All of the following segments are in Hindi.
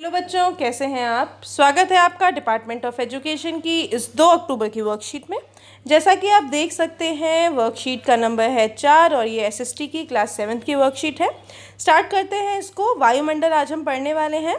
हेलो बच्चों, कैसे हैं आप। स्वागत है आपका डिपार्टमेंट ऑफ एजुकेशन की इस 2 अक्टूबर की वर्कशीट में। जैसा कि आप देख सकते हैं वर्कशीट का नंबर है 4 और ये एसएसटी की क्लास 7th की वर्कशीट है। स्टार्ट करते हैं इसको। वायुमंडल आज हम पढ़ने वाले हैं।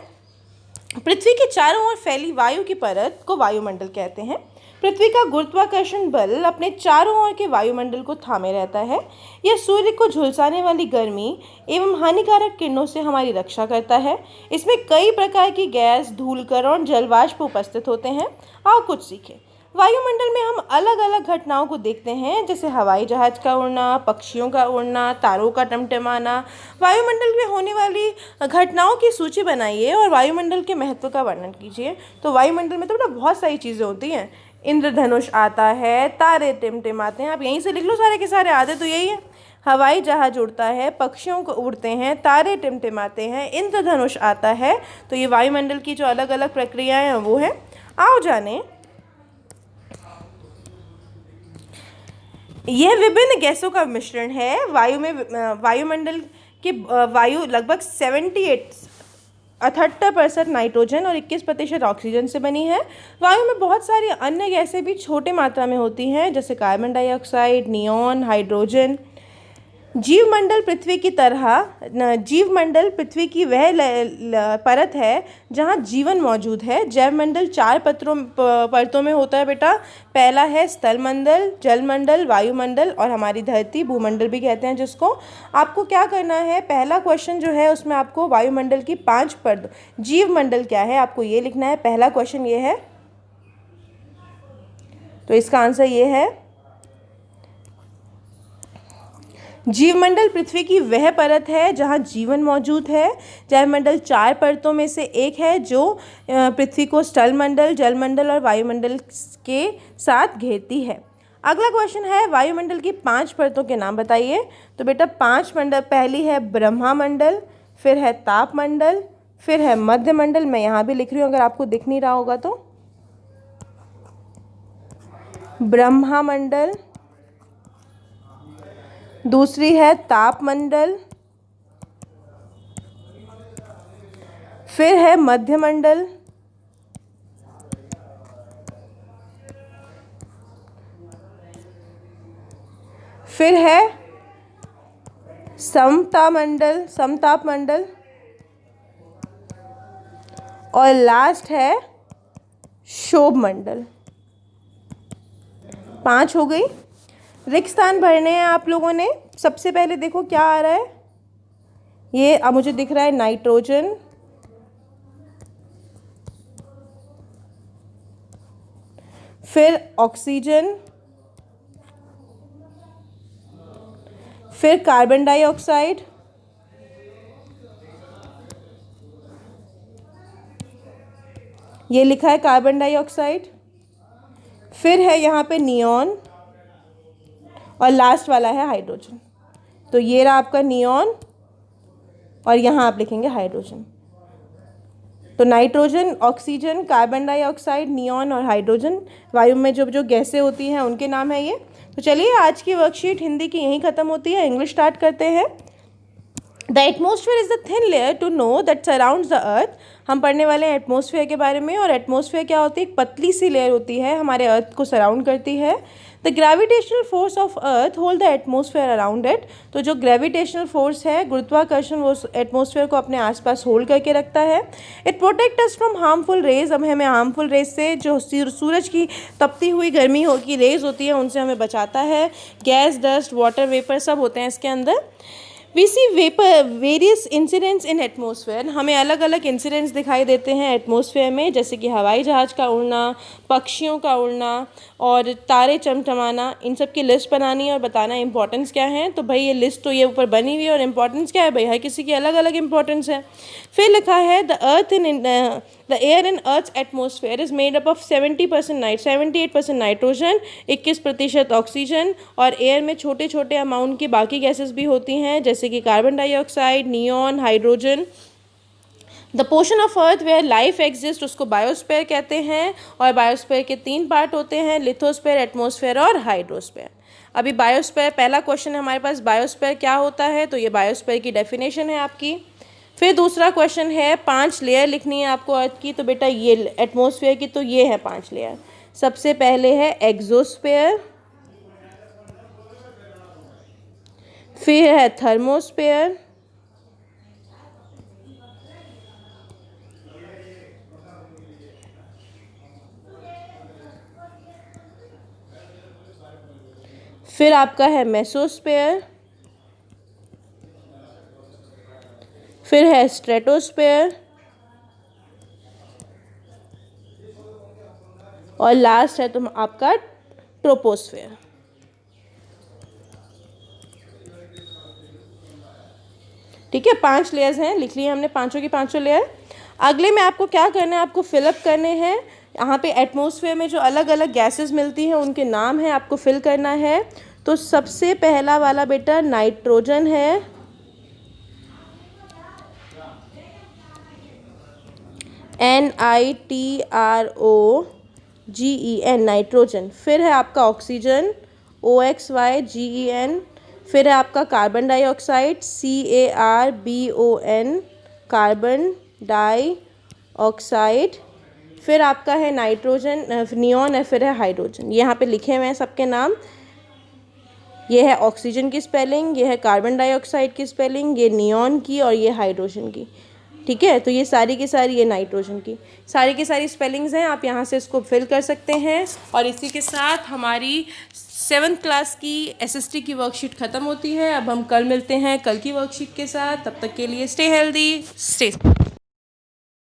पृथ्वी के चारों ओर फैली वायु की परत को वायुमंडल कहते हैं। पृथ्वी का गुरुत्वाकर्षण बल अपने चारों ओर के वायुमंडल को थामे रहता है। यह सूर्य को झुलसाने वाली गर्मी एवं हानिकारक किरणों से हमारी रक्षा करता है। इसमें कई प्रकार की गैस, धूलकण और जलवाष्प उपस्थित होते हैं। आओ कुछ सीखें। वायुमंडल में हम अलग अलग घटनाओं को देखते हैं, जैसे हवाई जहाज का उड़ना, पक्षियों का उड़ना, तारों का टिमटिमाना। वायुमंडल में होने वाली घटनाओं की सूची बनाइए और वायुमंडल के महत्व का वर्णन कीजिए। तो वायुमंडल में तो बेटा बहुत सारी चीज़ें होती हैं। इंद्रधनुष आता है, तारे टिमटिमाते हैं, आप यहीं से लिख लो सारे के सारे। आधे तो यही है। हवाई जहाज उड़ता है, पक्षियों को उड़ते हैं, तारे टिमटिमाते हैं, इंद्रधनुष आता है। तो ये वायुमंडल की जो अलग अलग प्रक्रियाएं हैं वो है। आओ जाने। यह विभिन्न गैसों का मिश्रण है। वायुमंडल की वायु लगभग 78% नाइट्रोजन और 21% ऑक्सीजन से बनी है। वायु में बहुत सारी अन्य गैसें भी छोटे मात्रा में होती हैं, जैसे कार्बन डाइऑक्साइड, नियॉन, हाइड्रोजन। जीवमंडल पृथ्वी की वह परत है जहाँ जीवन मौजूद है। जैवमंडल 4 परतों में होता है बेटा। पहला है स्थलमंडल, जलमंडल, वायुमंडल और हमारी धरती, भूमंडल भी कहते हैं जिसको। आपको क्या करना है, पहला क्वेश्चन जो है उसमें आपको वायुमंडल की 5 परत, जीवमंडल क्या है आपको ये लिखना है। पहला क्वेश्चन ये है, तो इसका आंसर ये है, जीवमंडल पृथ्वी की वह परत है जहाँ जीवन मौजूद है। जैवमंडल 4 परतों में से एक है जो पृथ्वी को स्थलमंडल, जलमंडल और वायुमंडल के साथ घेरती है। अगला क्वेश्चन है, वायुमंडल की 5 परतों के नाम बताइए। तो बेटा 5 मंडल, पहली है ब्रह्मामंडल, फिर है तापमंडल, फिर है मध्यमंडल। मैं यहाँ भी लिख रही हूँ अगर आपको दिख नहीं रहा होगा तो। ब्रह्मामंडल, दूसरी है तापमंडल, फिर है मध्यमंडल, फिर है समतापमंडल और लास्ट है क्षोभमंडल। 5 हो गई। रिक्त स्थान भरने हैं आप लोगों ने। सबसे पहले देखो क्या आ रहा है, ये अब मुझे दिख रहा है नाइट्रोजन, फिर ऑक्सीजन, फिर कार्बन डाइऑक्साइड, ये लिखा है कार्बन डाइऑक्साइड, फिर है यहाँ पे नियॉन और लास्ट वाला है हाइड्रोजन। तो ये रहा आपका नियॉन और यहाँ आप लिखेंगे हाइड्रोजन। तो nitrogen, oxygen, carbon dioxide, neon और हाइड्रोजन वायु में जो जो गैसें होती हैं उनके नाम है ये। तो चलिए आज की वर्कशीट हिंदी की यहीं ख़त्म होती है। इंग्लिश स्टार्ट करते हैं। The atmosphere is the thin layer to know that surrounds the earth. हम पढ़ने वाले हैं एटमोसफेयर के बारे में। और एटमोसफेयर क्या होती है, एक पतली सी लेयर होती है, हमारे अर्थ को सराउंड करती है। The gravitational force of earth hold the atmosphere around it. तो जो ग्रेविटेशनल फोर्स है, गुरुत्वाकर्षण, वो एटमोसफेयर को अपने आसपास होल्ड करके रखता है। It protect us from harmful rays. अब हमें हार्मफुल रेज से, जो सूरज की तपती हुई गर्मी की रेज होती है, उनसे हमें बचाता है। गैस, डस्ट, वाटर वेपर सब होते हैं इसके अंदर। We see vapour various incidents in atmosphere. हमें अलग अलग इंसिडेंट्स दिखाई देते हैं एटमोसफेयर में, जैसे कि हवाई जहाज़ का उड़ना, पक्षियों का उड़ना और तारे चमचमाना। इन सब की लिस्ट बनानी है और बताना इंपॉर्टेंस क्या है। तो भाई ये लिस्ट तो ये ऊपर बनी हुई है और इंपॉर्टेंस क्या है भाई, हर किसी की अलग अलग इंपॉर्टेंस है। फिर लिखा है the air in earth atmosphere is made up of 78% nitrogen, 21% oxygen और एयर में छोटे छोटे अमाउंट की बाकी गैसेस भी होती हैं, जैसे कि carbon dioxide, neon, hydrogen. The portion of earth where life exist उसको बायोस्फीयर कहते हैं। और बायोस्फीयर के 3 पार्ट होते हैं, लिथोस्फीयर, एटमोसफेयर और हाइड्रोस्फीयर। अभी बायोस्फीयर, पहला क्वेश्चन है हमारे पास, बायोस्फीयर क्या होता है। तो ये बायोस्फीयर की डेफिनेशन है आपकी। फिर दूसरा क्वेश्चन है 5 लेयर लिखनी है आपको अर्थ की। तो बेटा ये एटमॉस्फेयर की, तो ये है 5 लेयर। सबसे पहले है एक्सोस्फेयर, फिर है थर्मोस्फेयर, फिर आपका है मेसोस्फेयर, फिर है स्ट्रेटोस्फेयर और लास्ट है तुम आपका ट्रोपोस्फेयर। ठीक है, 5 लेयर्स हैं, लिख लिए हमने पांचों की पांचों लेयर। अगले में आपको क्या करना है, आपको फिलअप करने हैं। यहाँ पे एटमॉस्फेयर में जो अलग अलग गैसेस मिलती हैं उनके नाम हैं, आपको फिल करना है। तो सबसे पहला वाला बेटा नाइट्रोजन है, NITROGEN नाइट्रोजन। फिर है आपका ऑक्सीजन, OXYGEN। फिर है आपका carbon dioxide, CARBON carbon dioxide. फिर आपका है नाइट्रोजन, नियॉन है, फिर है हाइड्रोजन। यहाँ पे लिखे हुए हैं सबके नाम। ये है ऑक्सीजन की स्पेलिंग, ये है कार्बन डाइऑक्साइड की स्पेलिंग, ये नियॉन की और ये हाइड्रोजन की। ठीक है, तो ये सारी की सारी, ये नाइट्रोजन की सारी की स्पेलिंग्स हैं। आप यहाँ से इसको फिल कर सकते हैं। और इसी के साथ हमारी 7th क्लास की SST की वर्कशीट ख़त्म होती है। अब हम कल मिलते हैं कल की वर्कशीट के साथ। तब तक के लिए स्टे हेल्दी, स्टे